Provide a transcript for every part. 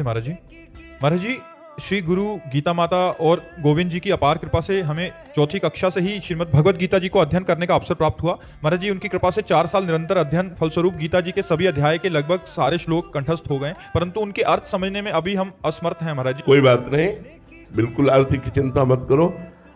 नमस्ते महाराज जी। महाराज जी, श्री गुरु गीता माता और गोविंद जी की अपार कृपा से हमें चौथी कक्षा से ही श्रीमद् भगवत गीता जी को अध्ययन करने का अवसर प्राप्त हुआ। महाराज जी, उनकी कृपा से 4 साल निरंतर अध्ययन फलस्वरूप गीता जी के सभी अध्याय के लगभग सारे श्लोक कंठस्थ हो गए, परंतु उनके अर्थ समझने में अभी हम असमर्थ हैं महाराज जी। कोई बात नहीं, बिल्कुल अर्थ की चिंता मत करो।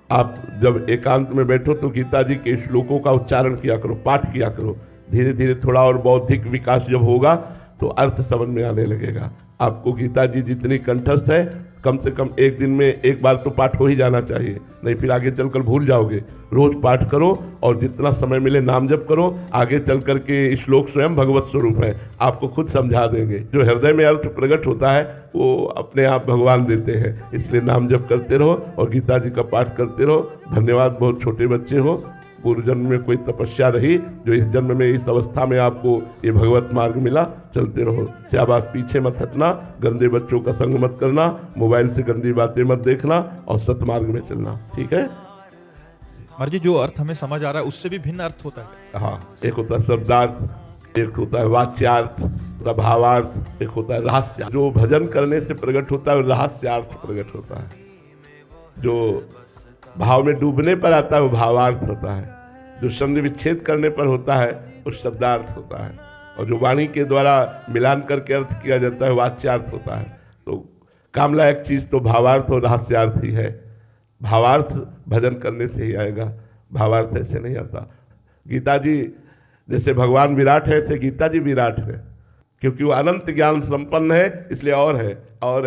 आप जब एकांत में बैठो तो गीता जी के श्लोकों का उच्चारण किया करो, पाठ किया करो। धीरे धीरे थोड़ा और बौद्धिक विकास जब होगा तो अर्थ समझ में आने लगेगा। आपको गीता जी जितनी कंठस्थ है, कम से कम एक दिन में एक बार तो पाठ हो ही जाना चाहिए, नहीं फिर आगे चलकर भूल जाओगे। रोज पाठ करो और जितना समय मिले नाम जप करो। आगे चल करके श्लोक स्वयं भगवत स्वरूप है, आपको खुद समझा देंगे। जो हृदय में अर्थ प्रकट होता है वो अपने आप भगवान देते हैं, इसलिए नाम जप करते रहो और गीता जी का पाठ करते रहो। धन्यवाद, बहुत छोटे बच्चे हो, पूर्व जन्म में कोई तपस्या रही जो इस जन्म में इस अवस्था में आपको ये भगवत मार्ग मिला। चलते रहो, शाबाश, पीछे मत हटना, गंदे बच्चों का संग मत करना, मोबाइल से गंदी बातें मत देखना और सतमार्ग में चलना, ठीक है। महाराज जी, जो अर्थ हमें समझ आ रहा है उससे भी भिन्न अर्थ होता है। हाँ, एक होता है शब्दार्थ, एक होता है वाच्यार्थ, भावार्थ, एक होता है रहस्यार्थ। जो भजन करने से प्रकट होता है वो रहस्यार्थ प्रकट होता है। जो भाव में डूबने पर आता है वो भावार्थ होता है। जो संधि विच्छेद करने पर होता है वो शब्दार्थ होता है। और जो वाणी के द्वारा मिलान करके अर्थ किया जाता है वाच्यार्थ होता है। तो काम लायक चीज तो भावार्थ और रहस्यार्थ ही है। भावार्थ भजन करने से ही आएगा, भावार्थ ऐसे नहीं आता। गीता जी जैसे भगवान विराट है, ऐसे गीता जी विराट है, क्योंकि वो अनंत ज्ञान संपन्न है, इसलिए और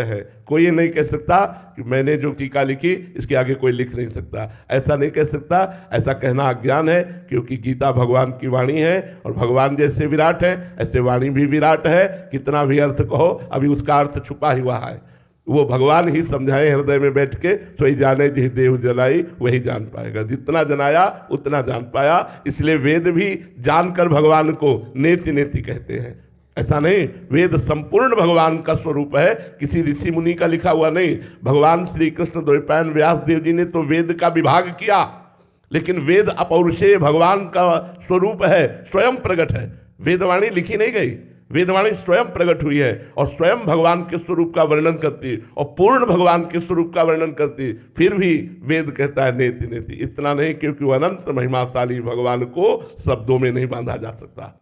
है। कोई ये नहीं कह सकता कि मैंने जो टीका लिखी इसके आगे कोई लिख नहीं सकता, ऐसा नहीं कह सकता। ऐसा कहना अज्ञान है, क्योंकि गीता भगवान की वाणी है और भगवान जैसे विराट है ऐसे वाणी भी विराट है। कितना भी अर्थ कहो, अभी उसका अर्थ छुपा ही हुआ है, वो भगवान ही समझाए हृदय में बैठ के। सोई जाने जिह देव जलाई वही जान पाएगा। जितना जनाया उतना जान पाया, इसलिए वेद भी जानकर भगवान को नेति नेति कहते हैं। ऐसा नहीं, वेद संपूर्ण भगवान का स्वरूप है, किसी ऋषि मुनि का लिखा हुआ नहीं। भगवान श्री कृष्ण द्वैपायन व्यास देव जी ने तो वेद का विभाग किया, लेकिन वेद अपौरुषेय भगवान का स्वरूप है, स्वयं प्रकट है। वेदवाणी लिखी नहीं गई, वेदवाणी स्वयं प्रकट हुई है और स्वयं भगवान के स्वरूप का वर्णन करती है और पूर्ण भगवान के स्वरूप का वर्णन करती है। फिर भी वेद कहता है नेति नेति। इतना नहीं, क्योंकि वो अनंत महिमाशाली भगवान को शब्दों में नहीं बांधा जा सकता।